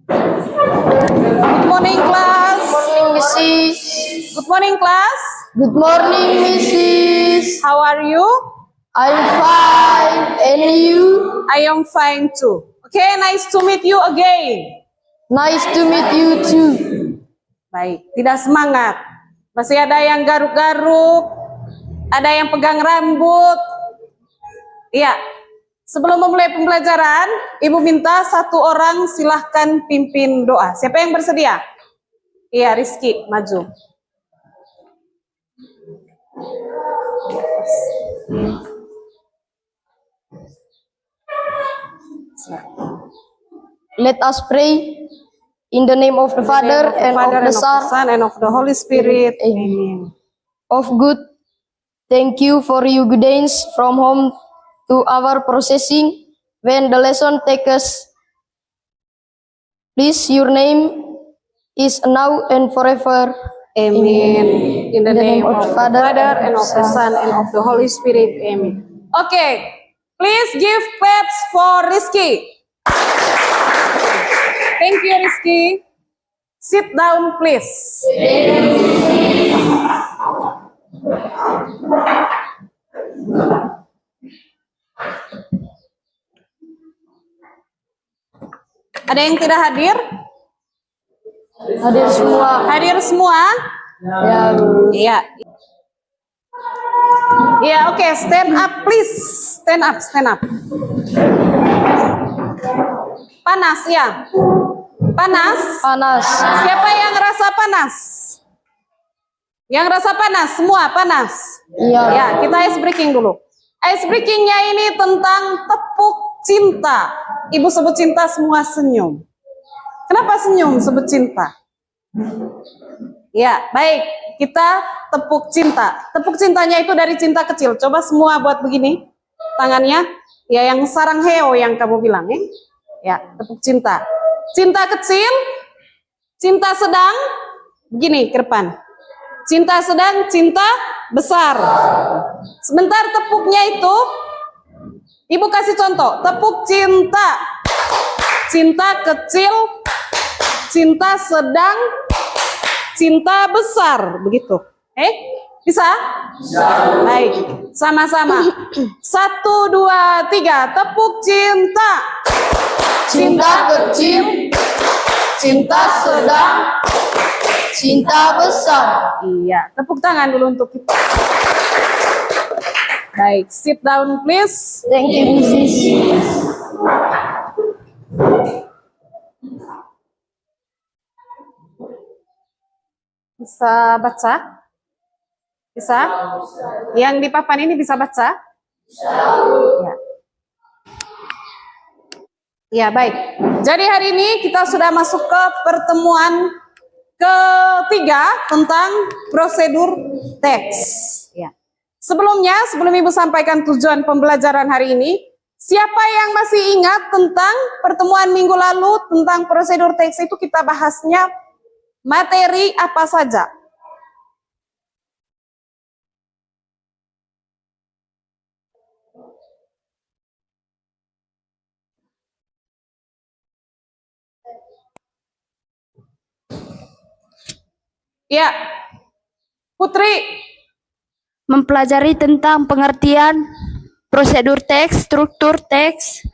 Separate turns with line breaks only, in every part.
Good morning, class.
Good morning, Mrs.
Good morning, class.
Good morning, Mrs.
How are you?
I'm fine. And you?
I am fine too. Okay, nice to meet you again.
Nice to meet you too.
Baik, tidak semangat. Masih ada yang garuk-garuk, ada yang pegang rambut. Iya, sebelum memulai pembelajaran, Ibu minta satu orang silahkan pimpin doa. Siapa yang bersedia? Iya, Rizky, maju.
Let us pray in the name of the Father and of the Son
and of the Holy Spirit. Amen.
of good. Thank you for your guidance from home to our processing when the lesson takes us. Please, your name is now and forever.
Amen. In the name of the
Father,
Father and of the Son and of the Holy Spirit. Amen. Okay, please give claps for Rizky. Thank you, Rizky. Sit down, please. Ada yang tidak hadir?
Hadir semua.
Hadir semua?
Ya,
Iya. Iya, oke. Stand up, please. Stand up, stand up. Panas, ya? Panas?
panas.
Siapa yang rasa panas? Yang rasa panas? Semua panas?
Iya.
Ya, kita ice breaking dulu. Ice breakingnya ini tentang tepuk cinta. Ibu sebut cinta, semua senyum. Kenapa senyum sebut cinta? Ya, baik. Kita tepuk cinta. Tepuk cintanya itu dari cinta kecil. Coba semua buat begini. Tangannya. Ya, yang sarang heo yang kamu bilang. Ya, tepuk cinta. Cinta kecil. Cinta sedang. Begini ke depan. Cinta sedang, cinta besar. Sebentar tepuknya itu. Ibu kasih contoh. Tepuk cinta. Cinta kecil. Cinta sedang. Cinta besar, begitu. Bisa? Bisa. Baik, sama-sama. 1, 2, 3, tepuk cinta.
Cinta kecil, cinta sedang, cinta besar.
Iya, tepuk tangan dulu untuk kita. Baik, sit down please.
Thank you, Mrs.
Bisa baca? Bisa? Yang di papan ini bisa baca? Ya. Ya, baik. Jadi hari ini kita sudah masuk ke pertemuan ketiga tentang prosedur teks. Ya. Sebelumnya, sebelum Ibu sampaikan tujuan pembelajaran hari ini, siapa yang masih ingat tentang pertemuan minggu lalu tentang prosedur teks itu kita bahasnya materi apa saja? Ya, Putri.
Mempelajari tentang pengertian prosedur teks, struktur teks,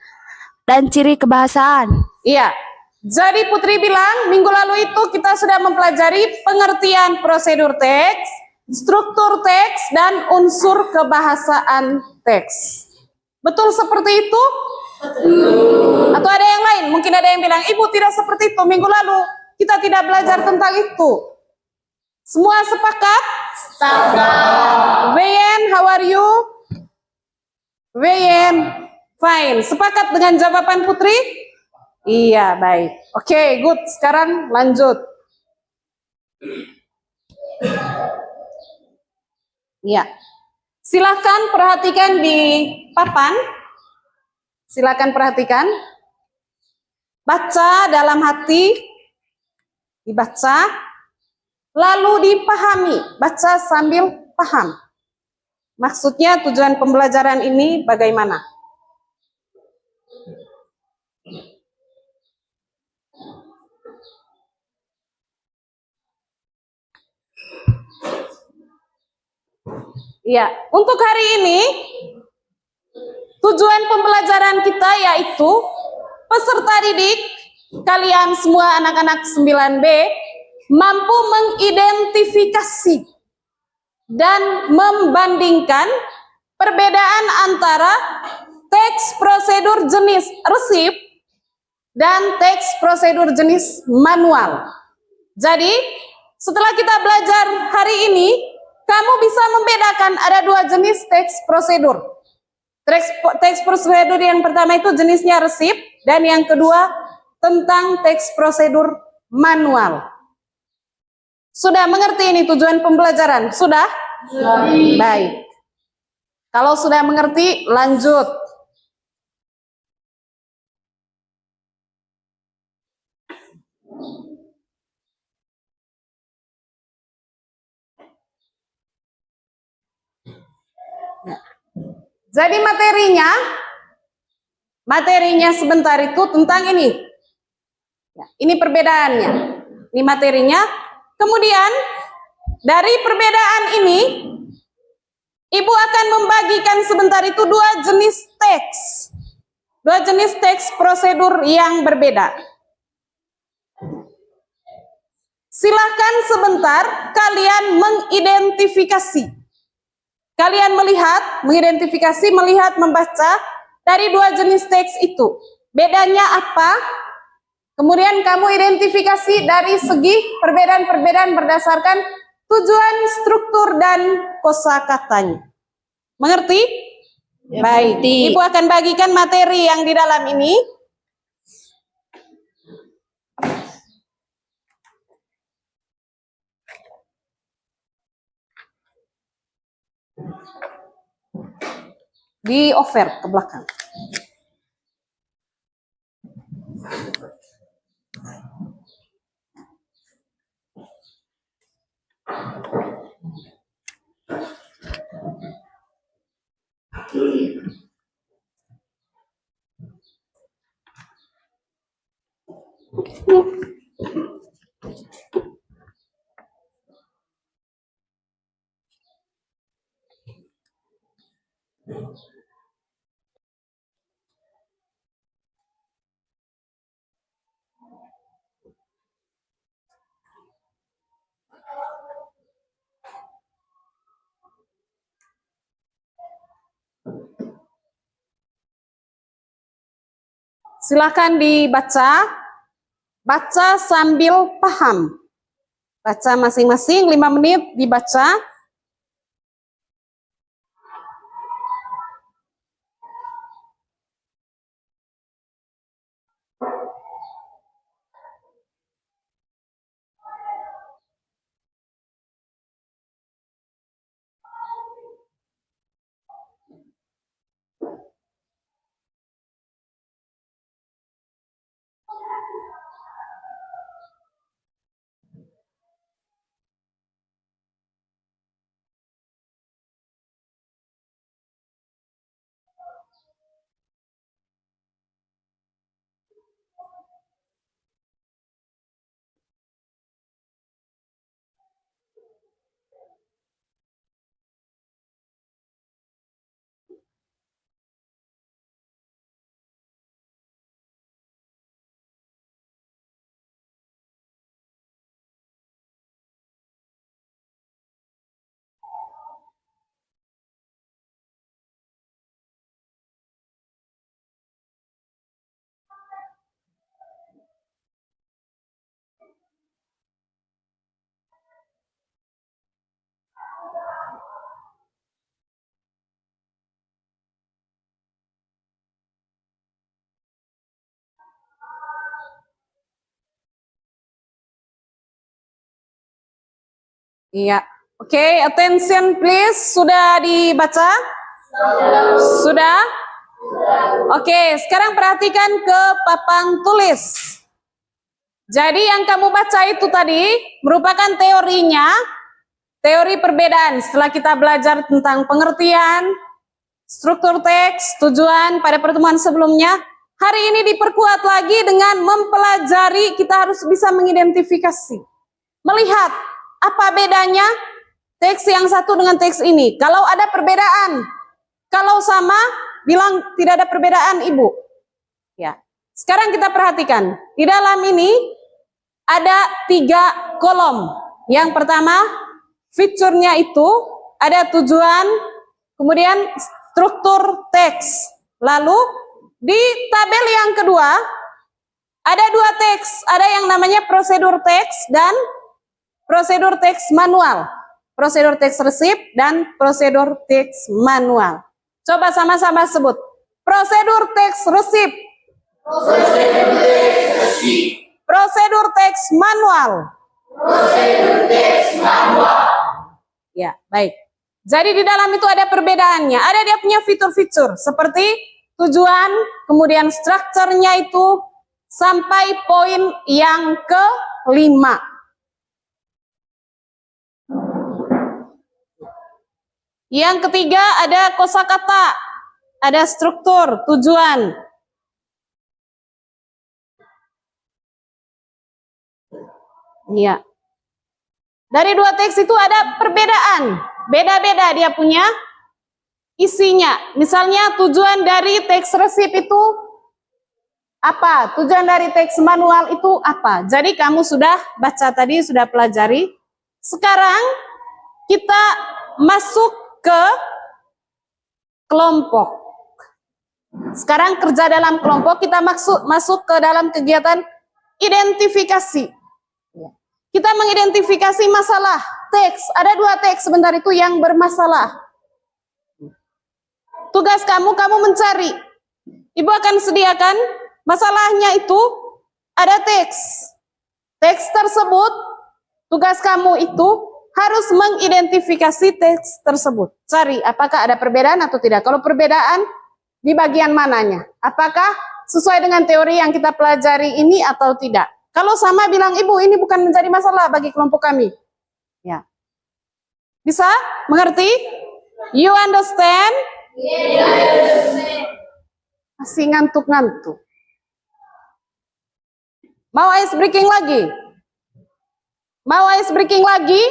dan ciri kebahasaan.
Iya. Jadi Putri bilang minggu lalu itu kita sudah mempelajari pengertian prosedur teks, struktur teks, dan unsur kebahasaan teks. Betul seperti itu? Atau ada yang lain? Mungkin ada yang bilang, Ibu tidak seperti itu. Minggu lalu kita tidak belajar tentang itu. Semua sepakat? Sepakat. Wayan, how are you? Wayan, fine. Sepakat dengan jawaban Putri? Iya, baik. Oke, good. Sekarang lanjut. Iya. Silakan perhatikan di papan. Silakan perhatikan. Baca dalam hati. Dibaca. Lalu dipahami. Baca sambil paham. Maksudnya tujuan pembelajaran ini bagaimana? Ya, untuk hari ini tujuan pembelajaran kita yaitu peserta didik kalian semua anak-anak 9B mampu mengidentifikasi dan membandingkan perbedaan antara teks prosedur jenis resip dan teks prosedur jenis manual. Jadi, setelah kita belajar hari ini, kamu bisa membedakan ada dua jenis teks prosedur. Teks prosedur yang pertama itu jenisnya resip, dan yang kedua tentang teks prosedur manual. Sudah mengerti ini tujuan pembelajaran? Sudah? Baik. Kalau sudah mengerti, lanjut. Jadi materinya sebentar itu tentang ini. Ya, ini perbedaannya. Ini materinya. Kemudian dari perbedaan ini, Ibu akan membagikan sebentar itu dua jenis teks. Dua jenis teks prosedur yang berbeda. Silahkan sebentar kalian mengidentifikasi. Kalian mengidentifikasi, melihat, membaca dari dua jenis teks itu. Bedanya apa? Kemudian kamu identifikasi dari segi perbedaan-perbedaan berdasarkan tujuan, struktur, dan kosakatanya. Mengerti?
Ya,
baik.
mengerti.
Ibu akan bagikan materi yang di dalam ini. Di over ke belakang. Silakan dibaca, baca sambil paham. Baca masing-masing 5 menit dibaca. Iya. Oke, attention please. Sudah dibaca? Sudah? Oke, sekarang perhatikan ke papan tulis. Jadi yang kamu baca itu tadi merupakan teorinya, teori perbedaan. Setelah kita belajar tentang pengertian, struktur teks, tujuan pada pertemuan sebelumnya, hari ini diperkuat lagi dengan mempelajari, kita harus bisa mengidentifikasi. Melihat apa bedanya teks yang satu dengan teks ini. Kalau ada perbedaan, kalau sama, bilang tidak ada perbedaan, Ibu. Ya. Sekarang kita perhatikan. Di dalam ini ada 3 kolom. Yang pertama, fiturnya itu ada tujuan, kemudian struktur teks. Lalu di tabel yang kedua ada 2 teks. Ada yang namanya prosedur teks dan prosedur teks manual. Prosedur teks resip dan prosedur teks manual. Coba sama-sama sebut. Prosedur teks resip. Prosedur teks resip. Prosedur teks manual. Prosedur teks manual. Ya, baik. Jadi di dalam itu ada perbedaannya. Ada dia punya fitur-fitur seperti tujuan, kemudian strukturnya itu sampai poin yang ke-5. Yang ketiga ada kosakata, ada struktur, tujuan. Iya. Dari 2 teks itu ada perbedaan, beda-beda dia punya isinya. Misalnya tujuan dari teks resip itu apa? Tujuan dari teks manual itu apa? Jadi kamu sudah baca tadi, sudah pelajari. Sekarang kita masuk ke kelompok. Sekarang kerja dalam kelompok, kita masuk ke dalam kegiatan identifikasi. Kita mengidentifikasi masalah teks. Ada 2 teks sebentar itu yang bermasalah. Tugas kamu mencari. Ibu akan sediakan masalahnya itu ada teks. Teks tersebut, tugas kamu itu harus mengidentifikasi teks tersebut. Cari apakah ada perbedaan atau tidak. Kalau perbedaan, di bagian mananya. Apakah sesuai dengan teori yang kita pelajari ini atau tidak. Kalau sama bilang, Ibu, ini bukan menjadi masalah bagi kelompok kami. Ya. Bisa? Mengerti? You understand? Yes, I understand. Masih ngantuk-ngantuk. Mau ice breaking lagi? Mau ice breaking lagi?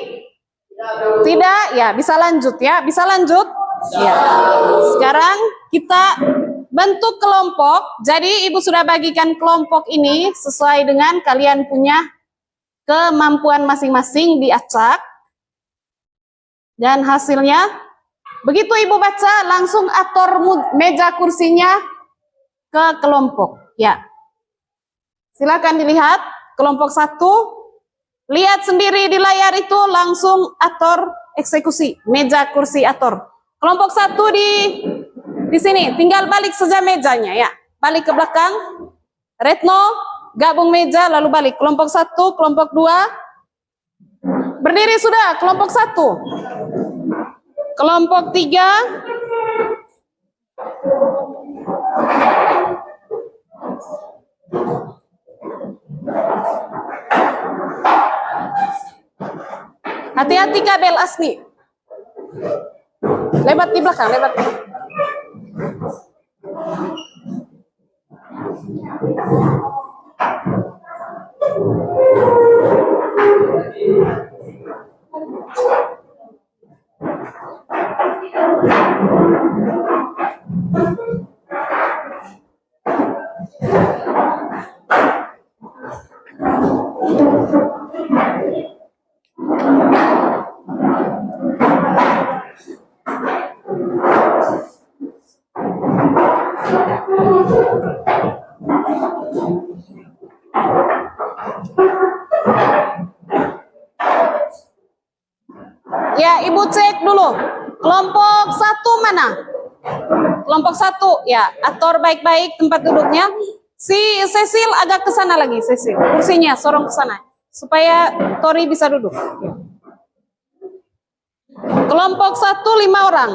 Tidak? Ya, bisa lanjut ya. Bisa lanjut? Ya. Sekarang kita bentuk kelompok. Jadi Ibu sudah bagikan kelompok ini sesuai dengan kalian punya kemampuan masing-masing diacak. Dan hasilnya, begitu Ibu baca, langsung atur meja kursinya ke kelompok. Ya. Silakan dilihat kelompok 1. Lihat sendiri di layar itu, langsung atur eksekusi, meja kursi atur. Kelompok 1 di sini, tinggal balik saja mejanya ya. Balik ke belakang. Retno, gabung meja lalu balik. Kelompok 1, kelompok 2. Berdiri sudah, kelompok 1. Kelompok 3. Hati-hati kabel Asmi. Lebat di belakang, lebat. Ya, Ibu cek dulu. Kelompok 1 mana? Kelompok 1, ya. Atur baik-baik tempat duduknya. Si Cecil agak ke sana lagi, Cecil. Kursinya sorong ke sana supaya Tori bisa duduk. Kelompok 1 5 orang.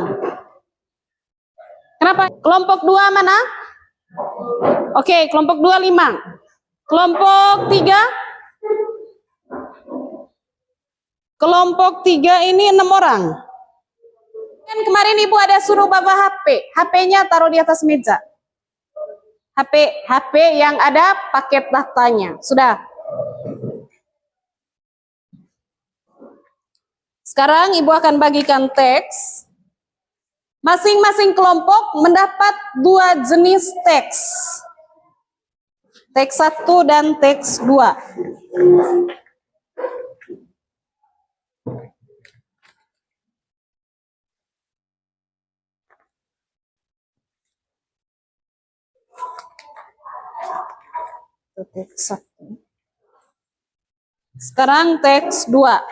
Kenapa? Kelompok 2 mana? Oke, kelompok 2 5. Kelompok 3. Kelompok 3 ini 6 orang. Kan kemarin Ibu ada suruh bawa HP. HP-nya taruh di atas meja. HP yang ada paket datanya. Sudah. Sekarang Ibu akan bagikan teks. Masing-masing kelompok mendapat 2 jenis teks. Teks 1 dan teks 2. Teks 1. Sekarang teks 2.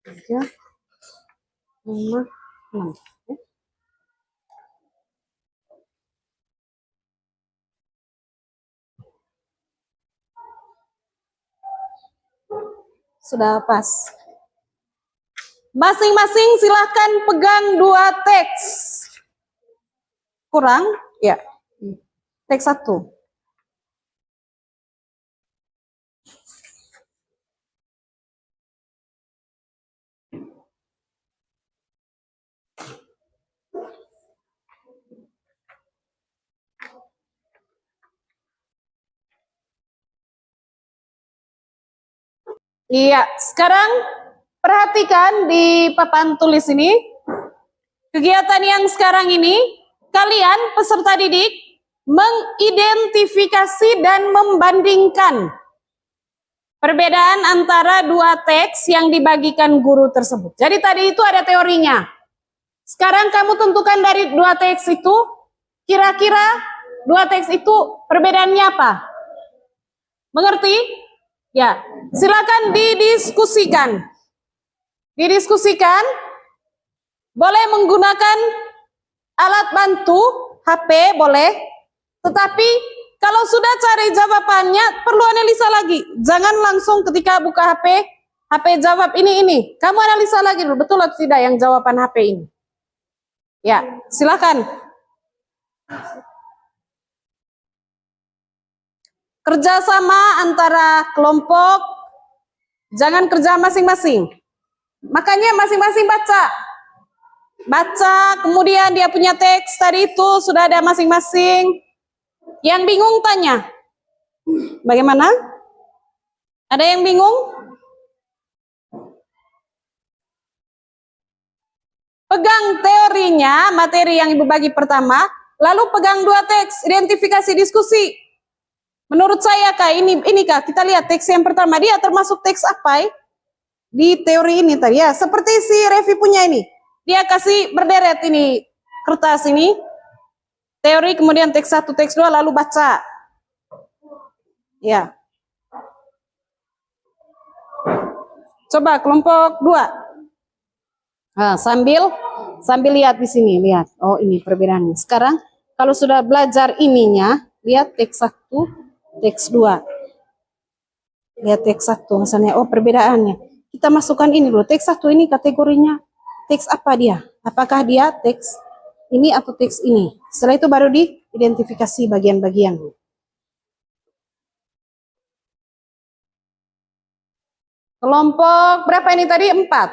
Tiga, 5, 6. Sudah pas. Masing-masing silahkan pegang 2 teks. Kurang? Ya. Teks 1. Iya, sekarang perhatikan di papan tulis ini. Kegiatan yang sekarang ini, kalian peserta didik mengidentifikasi dan membandingkan perbedaan antara 2 teks yang dibagikan guru tersebut. Jadi tadi itu ada teorinya. Sekarang kamu tentukan dari 2 teks itu, kira-kira 2 teks itu perbedaannya apa? Mengerti? Ya, silakan didiskusikan. Didiskusikan, boleh menggunakan alat bantu, HP boleh, tetapi kalau sudah cari jawabannya, perlu analisa lagi. Jangan langsung ketika buka HP, HP jawab ini. Kamu analisa lagi dulu, betul atau tidak yang jawaban HP ini. Ya, silakan. Kerjasama antara kelompok, jangan kerja masing-masing. Makanya masing-masing baca. Baca, kemudian dia punya teks tadi itu sudah ada masing-masing. Yang bingung tanya. Bagaimana? Ada yang bingung? Pegang teorinya, materi yang Ibu bagi pertama, lalu pegang 2 teks, identifikasi diskusi. Menurut saya Kak, ini Kak, kita lihat teks yang pertama, dia termasuk teks apa di teori ini tadi ya. Seperti si Revi punya ini. Dia kasih berderet ini kertas ini. Teori kemudian teks 1, teks 2 lalu baca. Ya. Coba kelompok 2. Nah, sambil lihat di sini, lihat. Oh, ini perbedaannya. Sekarang kalau sudah belajar ininya, lihat teks 1, teks 2. Lihat teks 1 misalnya, oh perbedaannya. Kita masukkan ini dulu, teks 1 ini kategorinya teks apa dia? Apakah dia teks ini atau teks ini? Setelah itu baru diidentifikasi bagian-bagian. Kelompok berapa ini tadi? 4.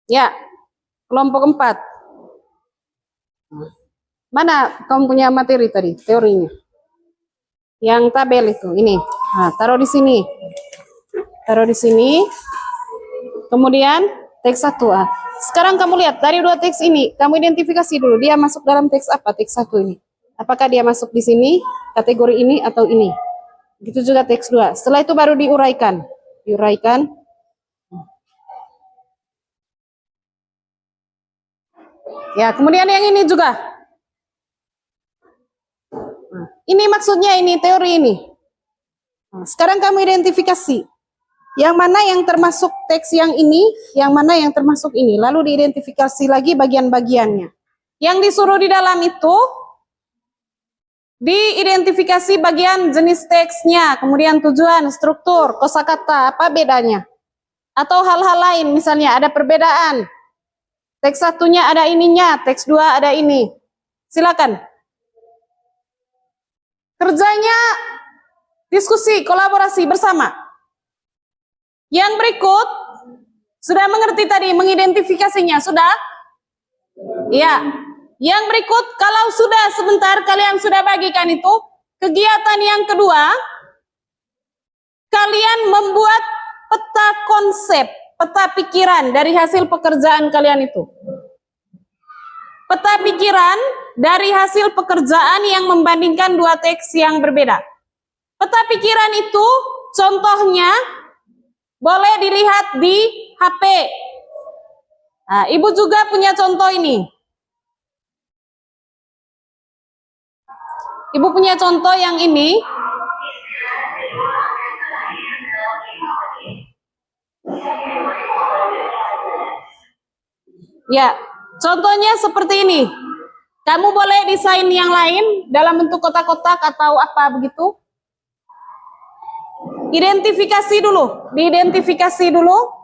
Ya, kelompok 4. Mana kamu punya materi tadi, teorinya? Yang tabel itu, ini. Nah, taruh di sini. Taruh di sini. Kemudian teks 1A. Sekarang kamu lihat dari 2 teks ini, kamu identifikasi dulu dia masuk dalam teks apa? Teks 1 ini. Apakah dia masuk di sini, kategori ini atau ini? Begitu juga teks 2. Setelah itu baru diuraikan. Diuraikan. Ya, kemudian yang ini juga. Ini maksudnya ini, teori ini. Nah, sekarang kamu identifikasi. Yang mana yang termasuk teks yang ini, yang mana yang termasuk ini. Lalu diidentifikasi lagi bagian-bagiannya. Yang disuruh di dalam itu, diidentifikasi bagian jenis teksnya, kemudian tujuan, struktur, kosakata, apa bedanya. Atau hal-hal lain, misalnya ada perbedaan. Teks 1-nya ada ininya, teks 2 ada ini. Silakan. Kerjanya diskusi, kolaborasi bersama. Yang berikut, sudah mengerti tadi mengidentifikasinya, sudah? Ya. Yang berikut, kalau sudah sebentar kalian sudah bagikan itu, kegiatan yang kedua, kalian membuat peta konsep, peta pikiran dari hasil pekerjaan kalian itu. Peta pikiran dari hasil pekerjaan yang membandingkan dua teks yang berbeda. Peta pikiran itu contohnya boleh dilihat di HP. Nah, Ibu juga punya contoh ini. Ibu punya contoh yang ini. Ya, contohnya seperti ini. Kamu boleh desain yang lain dalam bentuk kotak-kotak atau apa begitu. Identifikasi dulu, diidentifikasi dulu.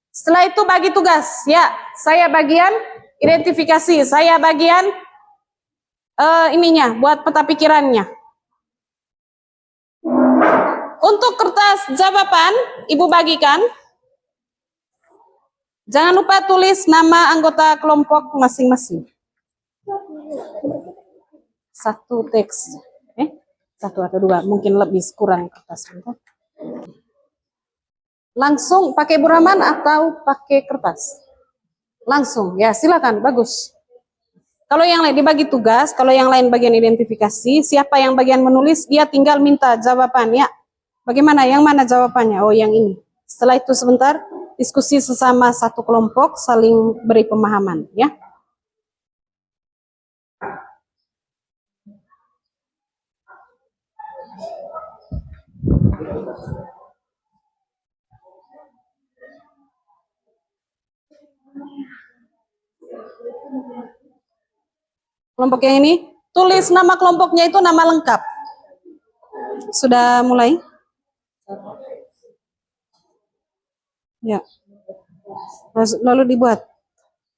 Setelah itu bagi tugas. Ya, saya bagian identifikasi, saya bagian ininya, buat peta pikirannya. Untuk kertas jawaban, Ibu bagikan. Jangan lupa tulis nama anggota kelompok masing-masing. Satu teks. Satu atau dua, mungkin lebih kurang kertas. Langsung pakai Bu Rahman atau pakai kertas? Langsung, ya silakan, bagus. Kalau yang lain dibagi tugas, kalau yang lain bagian identifikasi, siapa yang bagian menulis, dia tinggal minta jawaban, ya. Bagaimana, yang mana jawabannya? Oh, yang ini. Setelah itu sebentar, diskusi sesama satu kelompok, saling beri pemahaman, ya. Kelompok yang ini, tulis nama kelompoknya itu nama lengkap. Sudah mulai? Ya. Lalu dibuat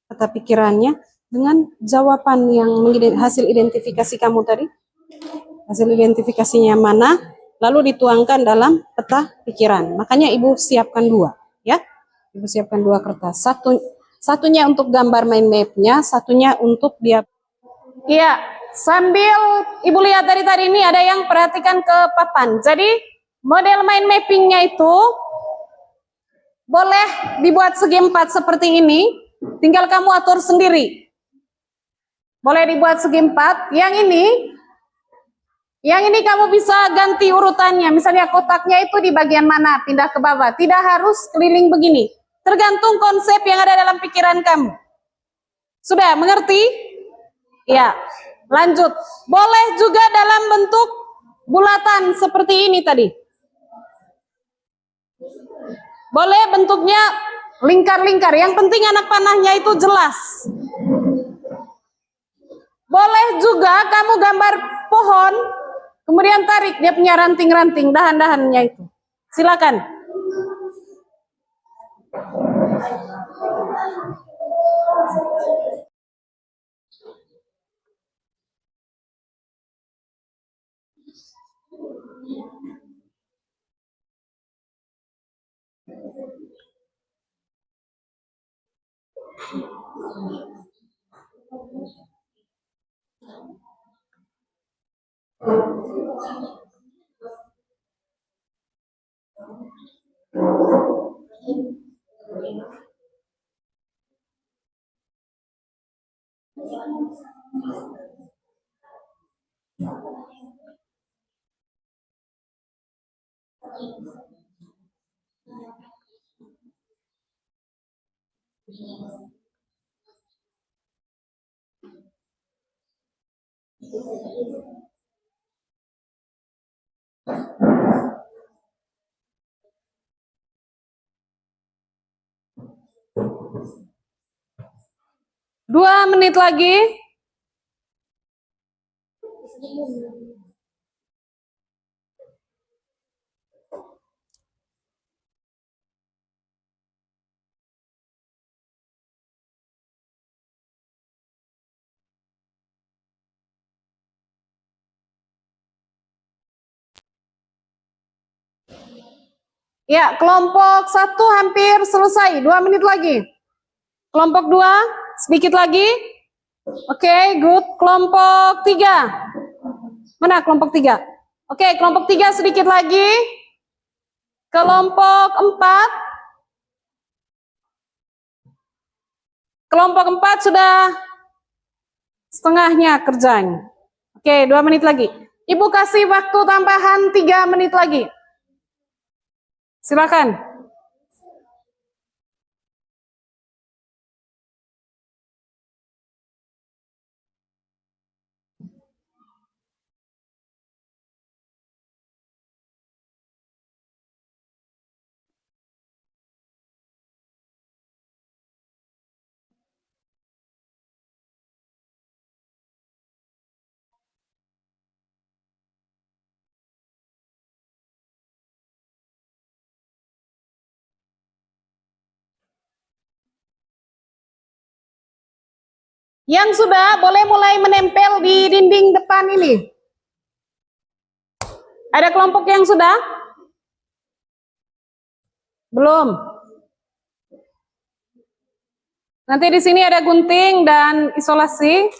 peta pikirannya dengan jawaban yang hasil identifikasi kamu tadi. Hasil identifikasinya mana, lalu dituangkan dalam peta pikiran. Makanya Ibu siapkan dua, ya. Ibu siapkan dua kertas. Satunya untuk gambar mind map-nya, satunya untuk dia. Iya, sambil Ibu lihat dari tadi ini ada yang perhatikan ke papan. Jadi model mind mapping-nya itu boleh dibuat segi 4 seperti ini, tinggal kamu atur sendiri. Boleh dibuat segi 4. Yang ini kamu bisa ganti urutannya. Misalnya kotaknya itu di bagian mana, pindah ke bawah. Tidak harus keliling begini. Tergantung konsep yang ada dalam pikiran kamu. Sudah mengerti? Ya, lanjut. Boleh juga dalam bentuk bulatan seperti ini tadi. Boleh bentuknya lingkar-lingkar. Yang penting anak panahnya itu jelas. Boleh juga kamu gambar pohon, kemudian tarik dia punya ranting-ranting, dahan-dahannya itu. Silakan. Dua menit lagi. Ya, kelompok 1 hampir selesai. 2 menit lagi. Kelompok 2, sedikit lagi. Oke, good. Kelompok 3. Mana kelompok 3? Oke, kelompok 3 sedikit lagi. Kelompok 4. Kelompok 4 sudah setengahnya kerjanya. Oke, 2 menit lagi. Ibu kasih waktu tambahan 3 menit lagi. Silakan. Yang sudah boleh mulai menempel di dinding depan ini. Ada kelompok yang sudah? Belum. Nanti di sini ada gunting dan isolasi.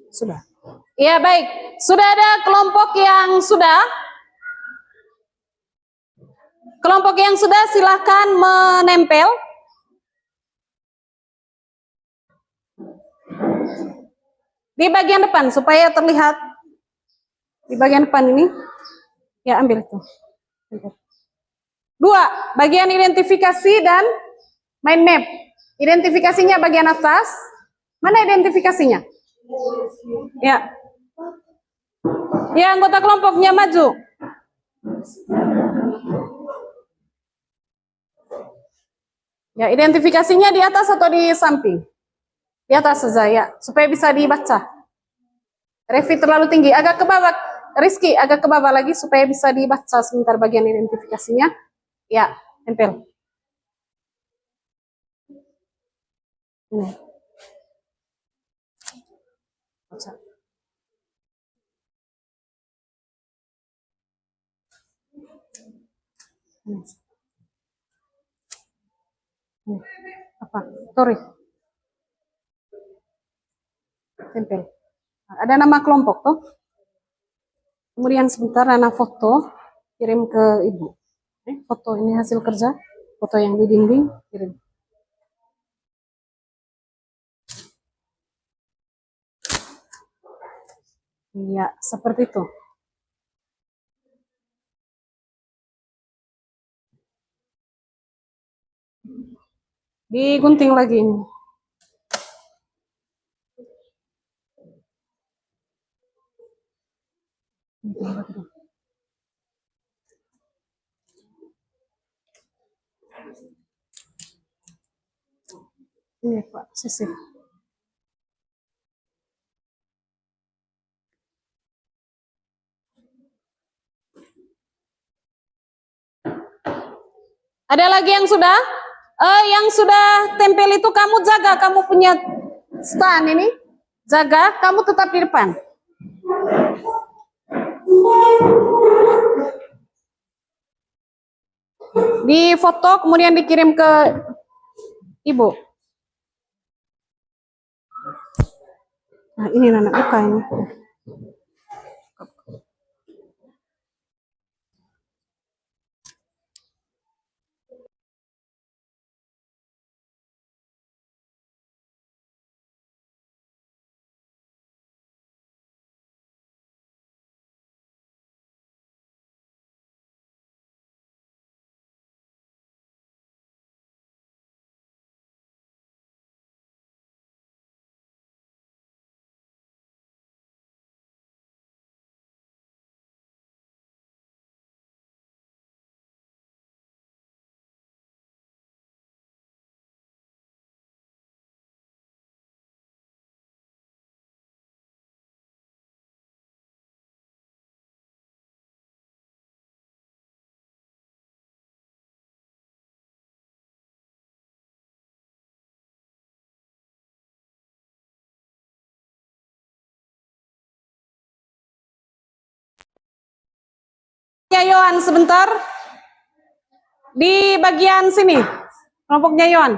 Sudah. Ya baik, sudah ada kelompok yang sudah? Kelompok yang sudah silahkan menempel. Di bagian depan supaya terlihat. Di bagian depan ini. Ya ambil tuh. 2, bagian identifikasi dan mind map. Identifikasinya bagian atas. Mana identifikasinya? Ya. Ya, anggota kelompoknya maju. Ya, identifikasinya di atas atau di samping? Di atas saja ya, supaya bisa dibaca. Revi terlalu tinggi, agak ke bawah. Rizky, agak ke bawah lagi supaya bisa dibaca sebentar bagian identifikasinya. Ya, tempel. Ini. Baca. Apa? Sorry. Tempel. Ada nama kelompok tuh. Kemudian sebentar Nana foto, kirim ke ibu. Foto ini hasil kerja, foto yang di dinding, kirim. Iya, seperti itu. Digunting lagi ini. Ini Pak, sisir. Ada lagi yang sudah? Yang sudah tempel itu kamu jaga, kamu punya stand ini. Jaga, kamu tetap di depan. Di foto kemudian dikirim ke ibu. Nah, ini anak buka ini. Ya Yohan sebentar. Di bagian sini. Kelompoknya Yohan.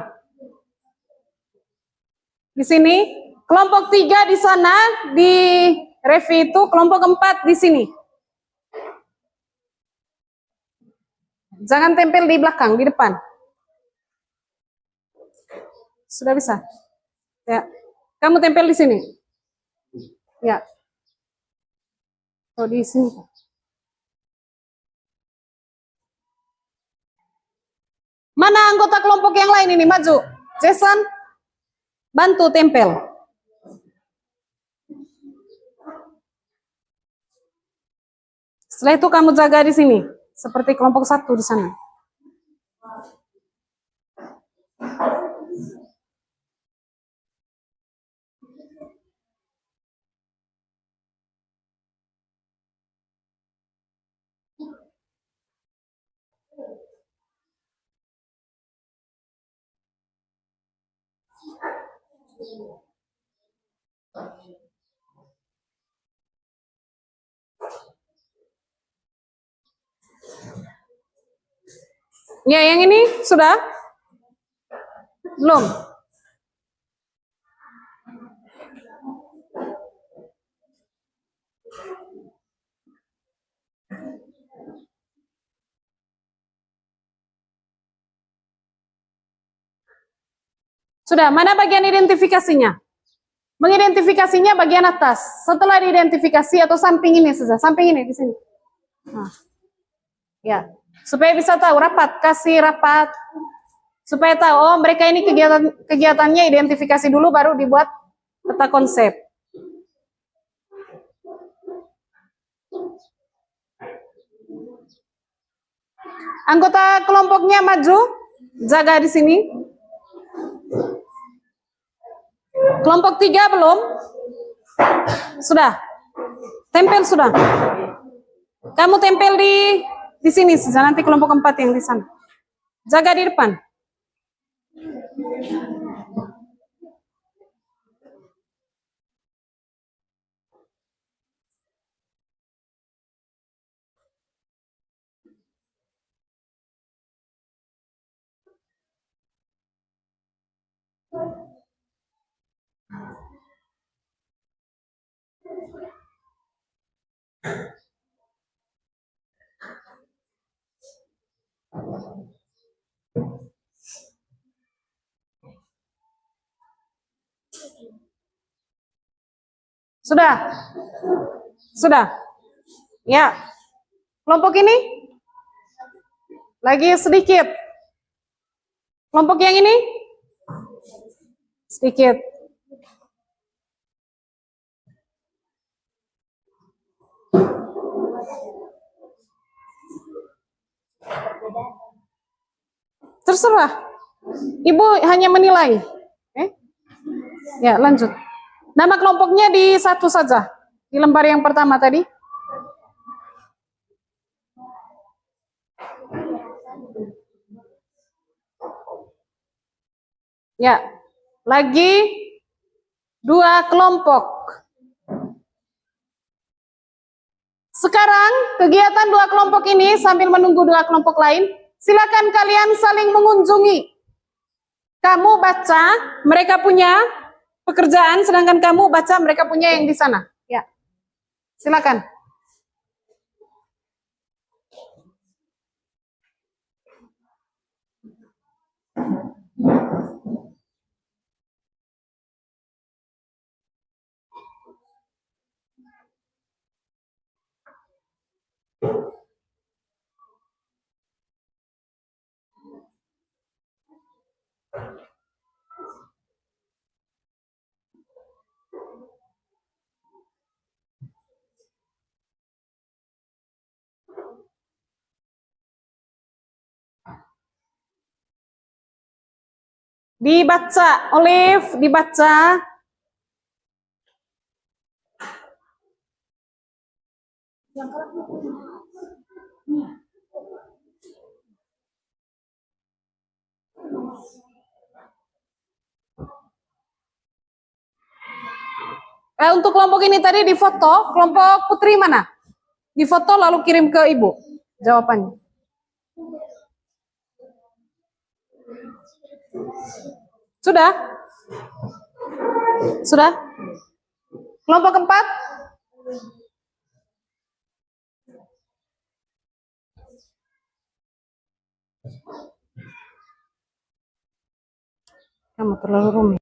Di sini. Kelompok 3 di sana. Di Revi itu. Kelompok 4 di sini. Jangan tempel di belakang, di depan. Sudah bisa? Ya. Kamu tempel di sini. Ya. Oh, di sini. Mana anggota kelompok yang lain ini? Maju. Jason, bantu tempel. Setelah itu kamu jaga di sini. Seperti kelompok 1 di sana. Ya, yang ini sudah? Belum? Sudah, mana bagian identifikasinya? Mengidentifikasinya bagian atas. Setelah diidentifikasi atau samping ini saja, samping ini di sini. Nah. Ya, supaya bisa tahu rapat, kasih rapat. Supaya tahu, oh mereka ini kegiatannya identifikasi dulu baru dibuat peta konsep. Anggota kelompoknya maju, jaga di sini. Kelompok 3 belum? Sudah. Tempel sudah. Kamu tempel di sini saja, nanti kelompok 4 yang di sana. Jaga di depan. Sudah? Sudah? Ya. Kelompok ini? Lagi sedikit. Kelompok yang ini? Sedikit. Terserah. Ibu hanya menilai. Ya, lanjut. Nama kelompoknya di satu saja. Di lembar yang pertama tadi. Ya, lagi 2 kelompok. Sekarang kegiatan 2 kelompok ini sambil menunggu 2 kelompok lain, silakan kalian saling mengunjungi. Kamu baca, mereka punya pekerjaan, sedangkan kamu baca, mereka punya yang di sana. Ya, silakan. Dibaca, Olive, dibaca. Untuk kelompok ini tadi difoto, kelompok Putri mana? Difoto lalu kirim ke Ibu jawabannya. Sudah? Sudah? Kelompok keempat? Kamu terlalu rumit.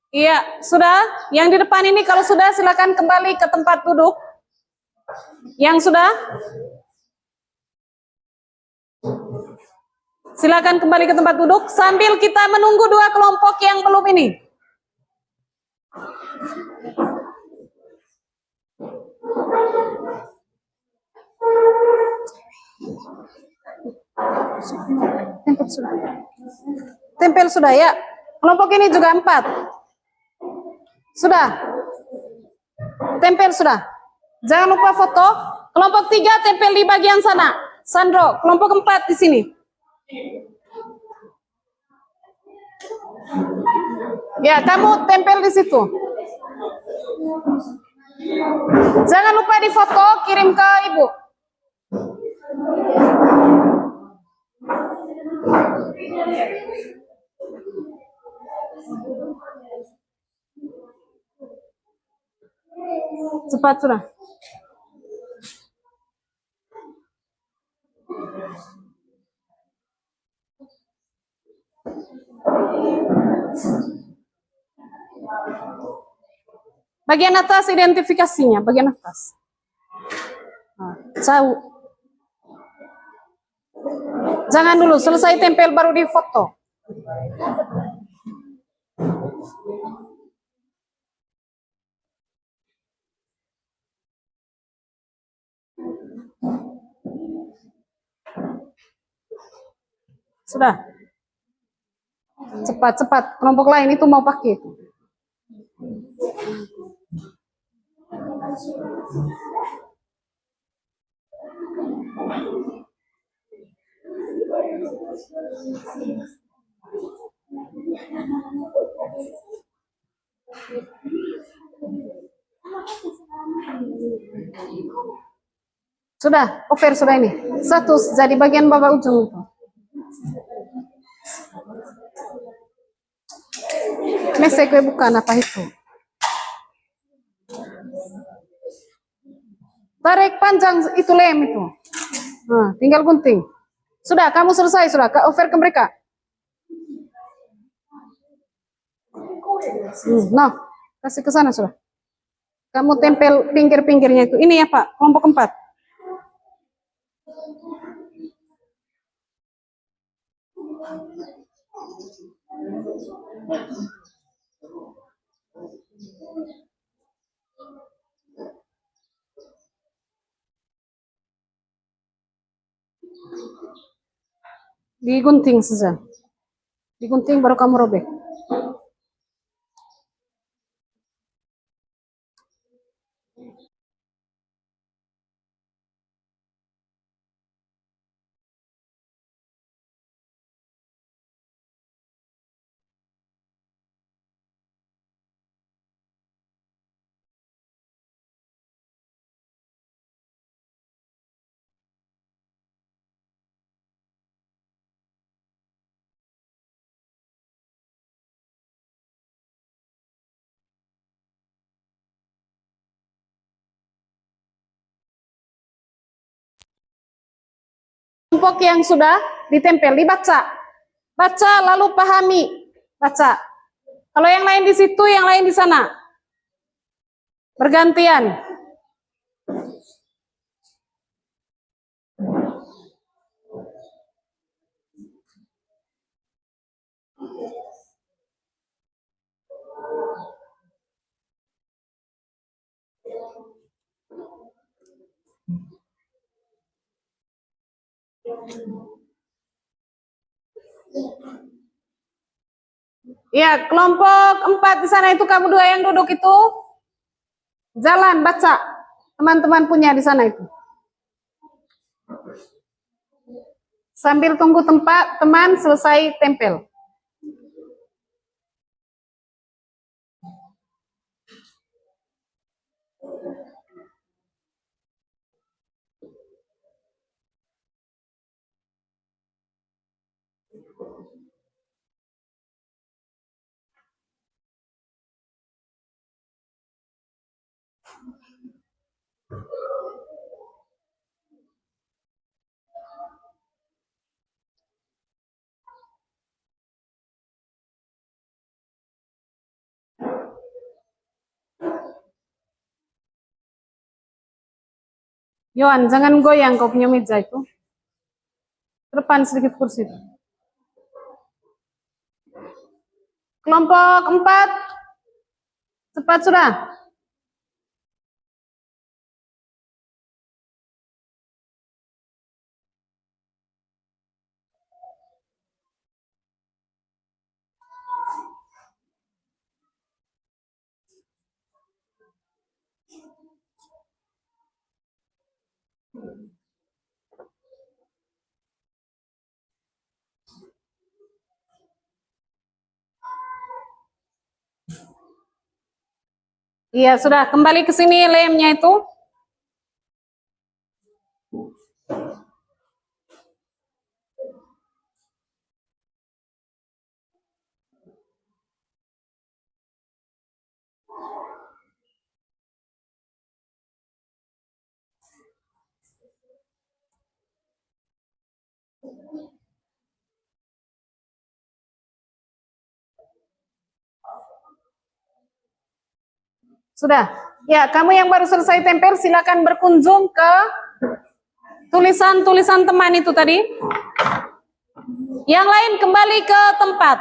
Iya, sudah. Yang di depan ini kalau sudah silakan kembali ke tempat duduk. Yang sudah? Silakan kembali ke tempat duduk sambil kita menunggu 2 kelompok yang belum ini. Tempel sudah. Tempel sudah ya. Kelompok ini juga 4. Sudah. Tempel sudah. Jangan lupa foto. Kelompok 3 tempel di bagian sana. Sandro, kelompok 4 di sini. Ya, kamu tempel di situ. Jangan lupa difoto, kirim ke Ibu. Cepat sudah. Bagian atas identifikasinya, bagian atas. Jauh. Jangan dulu, selesai tempel baru difoto. Sudah. Cepat-cepat, kelompok lain itu mau pakai itu. Sudah, over sudah ini. Satu jadi bagian bawah ujung itu. Mesek kue bukan apa itu. Tarik panjang itu lem itu. Nah, tinggal gunting. Sudah, kamu selesai sudah. Over ke mereka. Nah, kasih ke sana sudah. Kamu tempel pinggir-pinggirnya itu. Ini ya Pak, kelompok 4. Digunting saja. Digunting baru kamu robek. Kelompok yang sudah ditempel, dibaca. Baca lalu pahami. Baca. Kalau yang lain di situ, yang lain di sana. Bergantian. Ya, kelompok 4 di sana itu kamu 2 yang duduk itu. Jalan, baca. Teman-teman punya di sana itu. Sambil tunggu tempat teman selesai tempel. Yohan, jangan goyang kau punya meja itu. Ke depan sedikit kursi. Kelompok 4. Cepat sudah. Iya, sudah kembali ke sini lemnya itu. Sudah. Ya, kamu yang baru selesai tempel silakan berkunjung ke tulisan-tulisan teman itu tadi. Yang lain kembali ke tempat.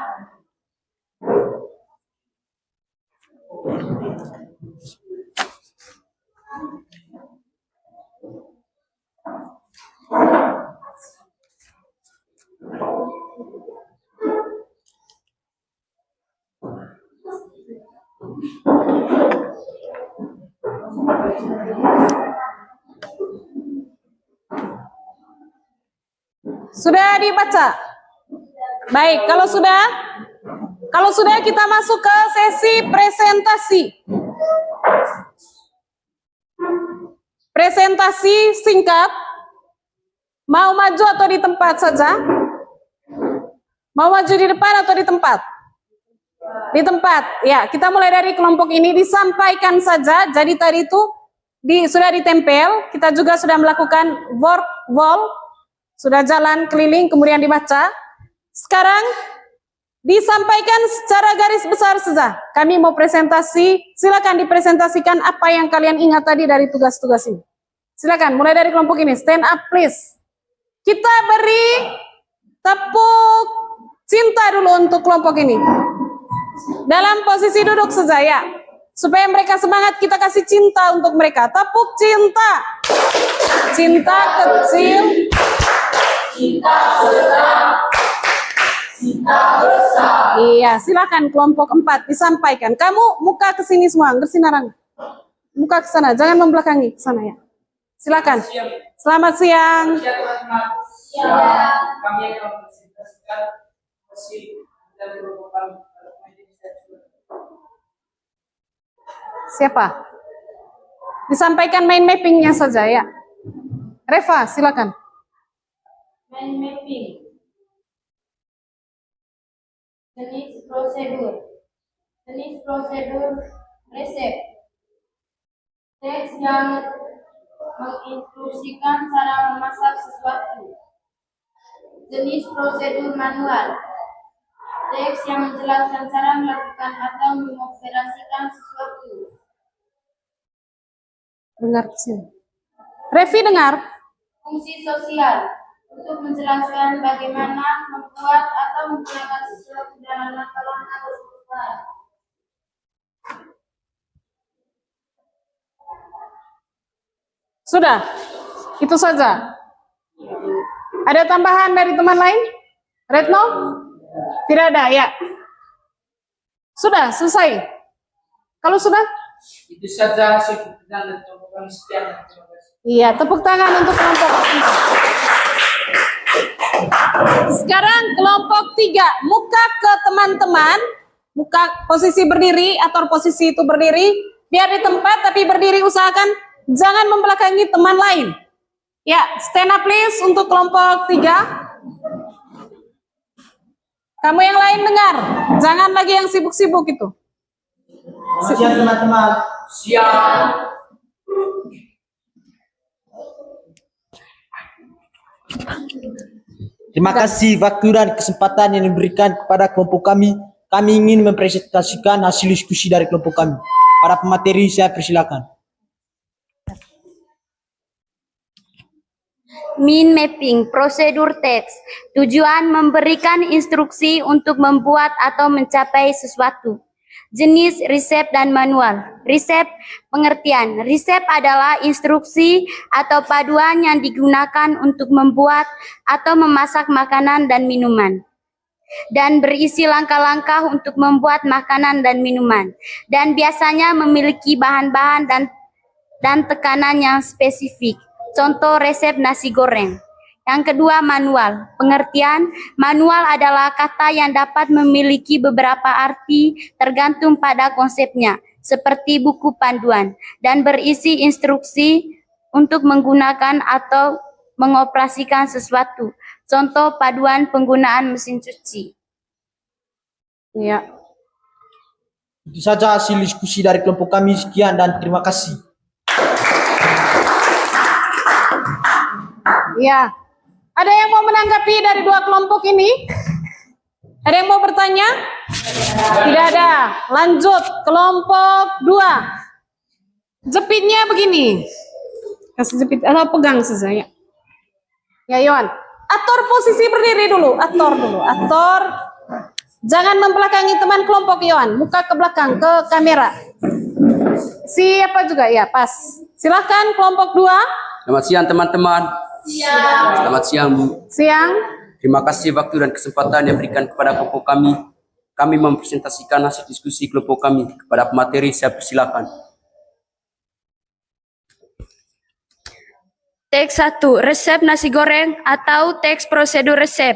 Sudah dibaca? Baik, kalau sudah kita masuk ke sesi presentasi. Presentasi singkat. Mau maju atau di tempat saja? Mau maju di depan atau di tempat? Di tempat. Ya, kita mulai dari kelompok ini disampaikan saja. Jadi tadi itu sudah ditempel, kita juga sudah melakukan work wall, sudah jalan keliling kemudian dibaca. Sekarang disampaikan secara garis besar saja. Kami mau presentasi, silakan dipresentasikan apa yang kalian ingat tadi dari tugas-tugas ini. Silakan, mulai dari kelompok ini, stand up please. Kita beri tepuk cinta dulu untuk kelompok ini. Dalam posisi duduk saja ya. Supaya mereka semangat, kita kasih cinta untuk mereka. Tepuk cinta. Cinta kecil. Cinta besar. Cinta besar. Iya, silakan kelompok 4 disampaikan. Kamu muka ke sini semua, bersinaran. Muka ke sana, jangan membelakangi ke sana ya. Silakan. Selamat siang.
Kami akan presentasikan hasil dari kami.
Siapa? Disampaikan mind mappingnya saja ya. Reva, silakan.
Mind mapping. Jenis prosedur. Jenis prosedur resep. Teks yang menginstruksikan cara memasak sesuatu. Jenis prosedur manual. Teks yang menjelaskan cara melakukan atau mengoperasikan sesuatu.
Dengar sini. Revi dengar.
Fungsi sosial. Untuk menjelaskan bagaimana membuat atau menggunakan sesuatu dalam langkah-langkah berperubahan.
Sudah. Itu saja. Ada tambahan dari teman lain? Retno? Tidak ada, ya. Sudah, selesai. Kalau sudah?
Itu saja hasil dan kelompok kami sekian. Terima kasih.
Iya, tepuk tangan untuk kelompok 4. Sekarang kelompok 3, muka ke teman-teman, muka posisi berdiri atau posisi itu berdiri, biar di tempat tapi berdiri, usahakan jangan membelakangi teman lain. Ya, stand up please untuk kelompok 3. Kamu yang lain dengar, jangan lagi yang sibuk-sibuk itu.
Siang teman-teman. Siang.
Terima kasih waktu dan kesempatan yang diberikan kepada kelompok kami. Kami ingin mempresentasikan hasil diskusi dari kelompok kami. Para pemateri, saya persilakan.
Mind mapping, prosedur teks. Tujuan memberikan instruksi untuk membuat atau mencapai sesuatu. Jenis resep dan manual. Resep, pengertian. Resep adalah instruksi atau paduan yang digunakan untuk membuat atau memasak makanan dan minuman. Dan berisi langkah-langkah untuk membuat makanan dan minuman. Dan biasanya memiliki bahan-bahan dan tekanan yang spesifik. Contoh resep nasi goreng. Yang kedua, manual. Pengertian, manual adalah kata yang dapat memiliki beberapa arti tergantung pada konsepnya, seperti buku panduan, dan berisi instruksi untuk menggunakan atau mengoperasikan sesuatu. Contoh paduan penggunaan mesin cuci.
Ya.
Itu saja hasil diskusi dari kelompok kami. Sekian dan terima kasih.
Ya. Ada yang mau menanggapi dari dua kelompok ini? Ada yang mau bertanya? Tidak ada. Lanjut, kelompok 2. Jepitnya begini. Kasih jepit, atau pegang saja ya. Ya, Yohan. Atur posisi berdiri dulu. Atur dulu. Atur. Jangan membelakangi teman kelompok, Yohan. Muka ke belakang, ke kamera. Siapa juga? Ya, pas. Silakan kelompok 2.
Selamat siang teman-teman. Selamat siang Bu.
Siang.
Terima kasih waktu dan kesempatan yang diberikan kepada kelompok kami. Kami mempresentasikan hasil diskusi kelompok kami kepada pemateri. Saya persilakan.
Teks 1, resep nasi goreng atau teks prosedur resep.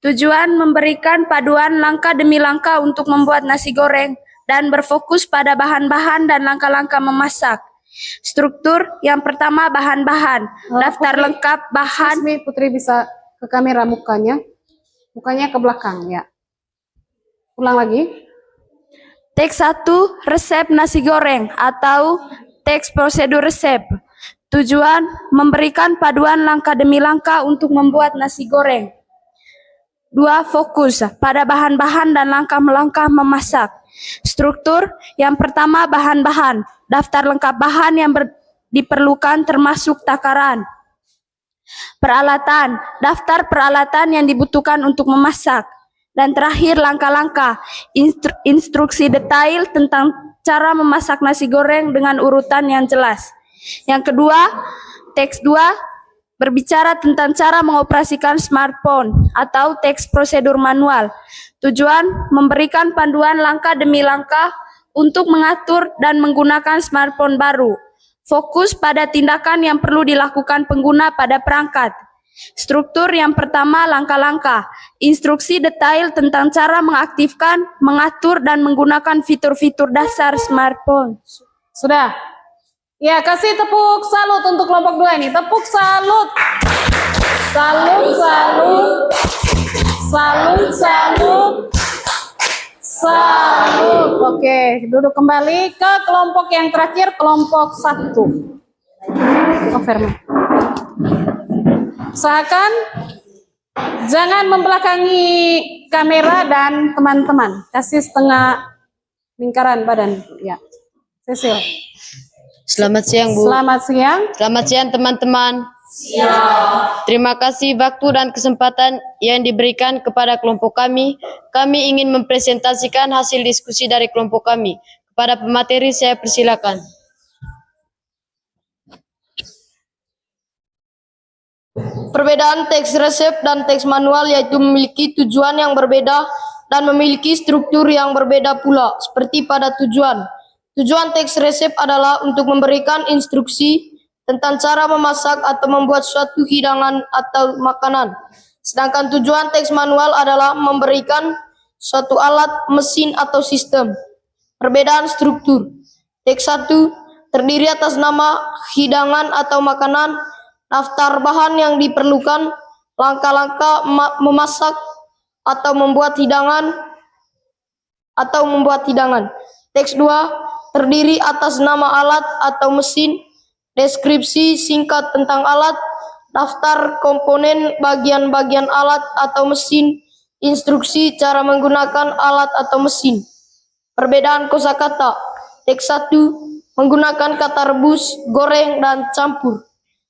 Tujuan memberikan paduan langkah demi langkah untuk membuat nasi goreng dan berfokus pada bahan-bahan dan langkah-langkah memasak. Struktur yang pertama bahan-bahan, daftar
Putri,
lengkap bahan.
Putri bisa ke kamera mukanya ke belakang ya. Ulang lagi.
Teks 1, resep nasi goreng atau teks prosedur resep. Tujuan, memberikan paduan langkah demi langkah untuk membuat nasi goreng. 2. Fokus pada bahan-bahan dan langkah-langkah memasak. Struktur, yang pertama bahan-bahan. Daftar lengkap bahan yang diperlukan termasuk takaran. Peralatan, daftar peralatan yang dibutuhkan untuk memasak. Dan terakhir langkah-langkah, instruksi detail tentang cara memasak nasi goreng dengan urutan yang jelas. Yang kedua, teks 2 berbicara tentang cara mengoperasikan smartphone atau teks prosedur manual. Tujuan, memberikan panduan langkah demi langkah untuk mengatur dan menggunakan smartphone baru. Fokus pada tindakan yang perlu dilakukan pengguna pada perangkat. Struktur, yang pertama langkah-langkah, instruksi detail tentang cara mengaktifkan, mengatur, dan menggunakan fitur-fitur dasar smartphone.
Sudah? Ya, kasih tepuk salut untuk kelompok 2 ini. Tepuk salut. Salut, salut. Salut, salut. Salut. Oke, duduk kembali ke kelompok yang terakhir, kelompok 1. Oh, Firman. Usahakan jangan membelakangi kamera dan teman-teman. Kasih setengah lingkaran badan. Ya, Cecil.
Selamat siang, Bu.
Selamat siang.
Selamat siang, teman-teman. Terima kasih waktu dan kesempatan yang diberikan kepada kelompok kami. Kami ingin mempresentasikan hasil diskusi dari kelompok kami. Kepada pemateri saya persilakan. Perbedaan teks resep dan teks manual yaitu memiliki tujuan yang berbeda dan memiliki struktur yang berbeda pula. Seperti pada tujuan. Tujuan teks resep adalah untuk memberikan instruksi tentang cara memasak atau membuat suatu hidangan atau makanan. Sedangkan tujuan teks manual adalah memberikan suatu alat, mesin, atau sistem. Perbedaan struktur. Teks 1 terdiri atas nama hidangan atau makanan, daftar bahan yang diperlukan, langkah-langkah memasak atau membuat hidangan Teks 2 terdiri atas nama alat atau mesin, deskripsi singkat tentang alat, daftar komponen bagian-bagian alat atau mesin, instruksi cara menggunakan alat atau mesin. Perbedaan kosakata. Teks 1 menggunakan kata rebus, goreng, dan campur.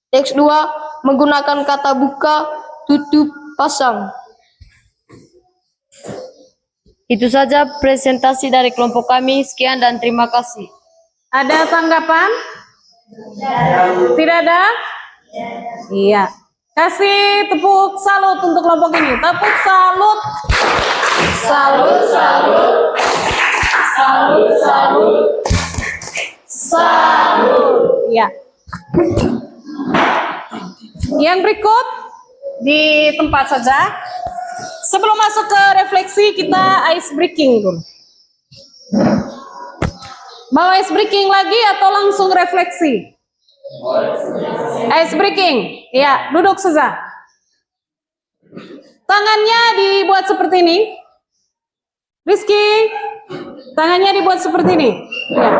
Teks 2 menggunakan kata buka, tutup, pasang. Itu saja presentasi dari kelompok kami. Sekian dan terima kasih.
Ada tanggapan? Tidak ada? Iya. Kasih tepuk salut untuk kelompok ini. Tepuk salut. Salut, salut. Salut, salut. Salut. Iya. Yang berikut di tempat saja. Sebelum masuk ke refleksi, kita ice breaking dulu. Mau ice breaking lagi atau langsung refleksi? Ice breaking. Ya, duduk saja. Tangannya dibuat seperti ini. Rizky, tangannya dibuat seperti ini. Ya.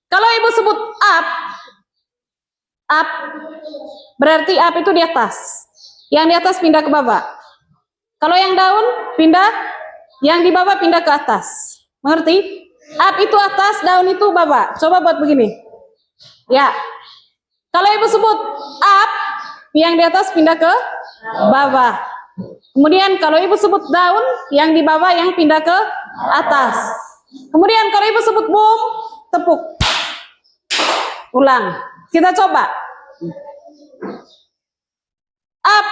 Kalau ibu sebut up, berarti up itu di atas. Yang di atas pindah ke bawah. Kalau yang down pindah, yang di bawah pindah ke atas. Mengerti? Up itu atas, down itu bawah. Coba buat begini. Ya. Kalau ibu sebut up, yang di atas pindah ke bawah. Kemudian kalau ibu sebut down, yang di bawah yang pindah ke atas. Kemudian kalau ibu sebut boom, tepuk. Ulang. Kita coba. Up.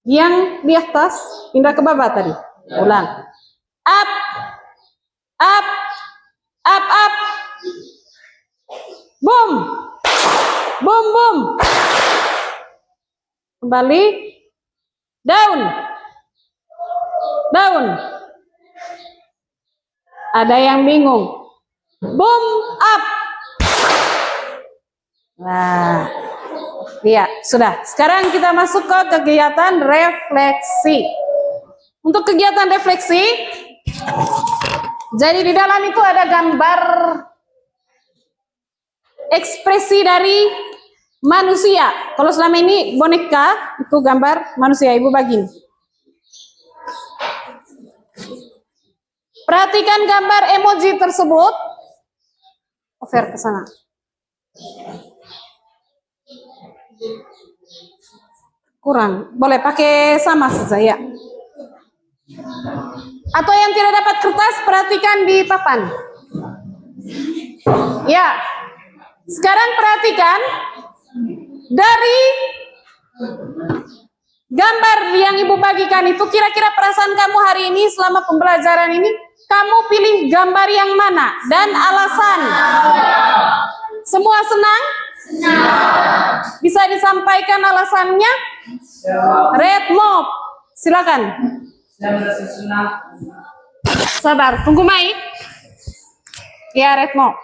Yang di atas pindah ke bawah tadi. Ulang. Up. Up. Up, up. Boom. Boom, boom. Kembali. Down. Down. Ada yang bingung. Boom, up. Nah. Iya, sudah. Sekarang kita masuk ke kegiatan refleksi. Untuk kegiatan refleksi, jadi di dalam itu ada gambar ekspresi dari manusia. Kalau selama ini boneka itu gambar manusia, Ibu bagi. Perhatikan gambar emoji tersebut. Over ke sana. Kurang, boleh pakai sama saja ya. Atau yang tidak dapat kertas, perhatikan di papan. Ya. Sekarang perhatikan dari gambar yang Ibu bagikan itu, kira-kira perasaan kamu hari ini selama pembelajaran ini, kamu pilih gambar yang mana dan alasan? Semua senang? Bisa disampaikan alasannya? Red Mob, silakan.
Saya merasa senang.
Sabar, tunggu mic. Ya, Red Mob.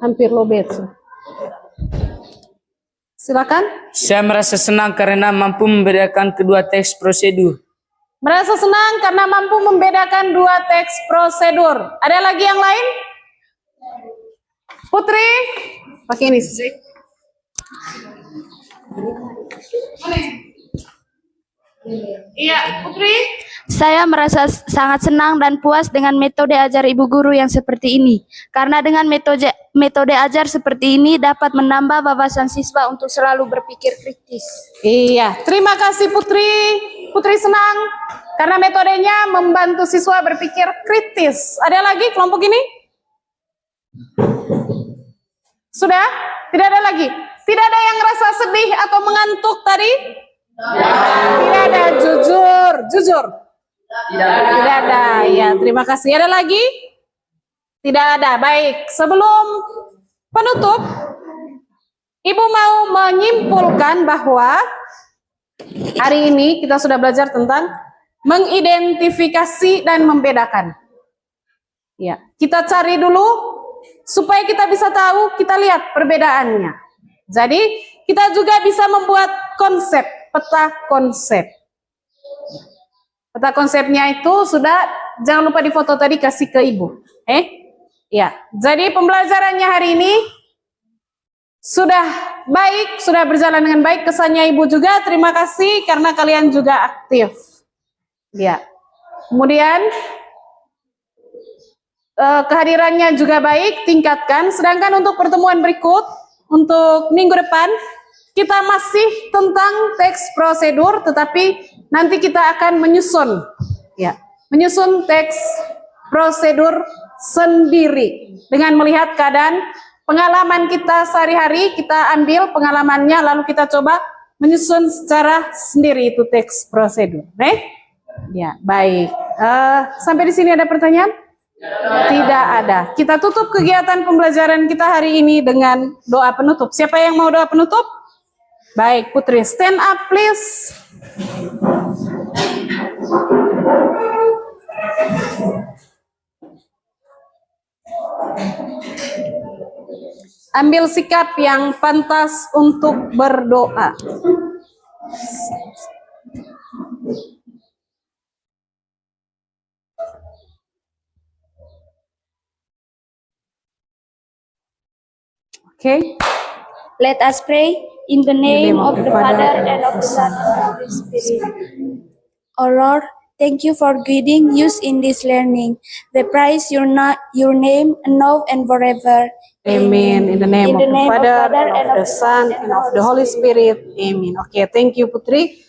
Hampir lobet. Silakan.
Saya merasa senang karena mampu membedakan kedua teks prosedur.
Merasa senang karena mampu membedakan dua teks prosedur. Ada lagi yang lain? Putri, pakai ini. Iya, Putri.
Saya merasa sangat senang dan puas dengan metode ajar ibu guru yang seperti ini. Karena dengan metode ajar seperti ini dapat menambah wawasan siswa untuk selalu berpikir kritis.
Iya, terima kasih Putri. Putri senang karena metodenya membantu siswa berpikir kritis. Ada lagi kelompok ini? Sudah? Tidak ada lagi? Tidak ada yang rasa sedih atau mengantuk tadi? Tidak ada, jujur. Tidak ada, ya terima kasih. Ada lagi? Tidak ada, baik. Sebelum penutup, Ibu mau menyimpulkan bahwa hari ini kita sudah belajar tentang mengidentifikasi dan membedakan. Ya, kita cari dulu supaya kita bisa tahu, kita lihat perbedaannya. Jadi, kita juga bisa membuat konsep, peta konsep. Peta konsepnya itu sudah, jangan lupa di foto tadi kasih ke Ibu. Ya, jadi pembelajarannya hari ini sudah baik, sudah berjalan dengan baik. Kesannya Ibu juga, terima kasih karena kalian juga aktif. Ya, kemudian kehadirannya juga baik, tingkatkan. Sedangkan untuk pertemuan berikut, untuk minggu depan, kita masih tentang teks prosedur, tetapi nanti kita akan menyusun, ya, menyusun teks prosedur sendiri dengan melihat keadaan pengalaman kita sehari-hari, kita ambil pengalamannya, lalu kita coba menyusun secara sendiri itu teks prosedur. Ya, baik. Sampai di sini ada pertanyaan? Tidak ada. Kita tutup kegiatan pembelajaran kita hari ini dengan doa penutup. Siapa yang mau doa penutup? Baik, Putri, stand up please. Ambil sikap yang pantas untuk berdoa. Okay.
Let us pray in the name of the Father and of the Son and of the Holy Spirit. O Lord, thank you for guiding us in this learning. We praise your name now and forever.
Amen. In the name of the Father and of the Son and of the Holy Spirit. Amen. Okay, thank you Putri.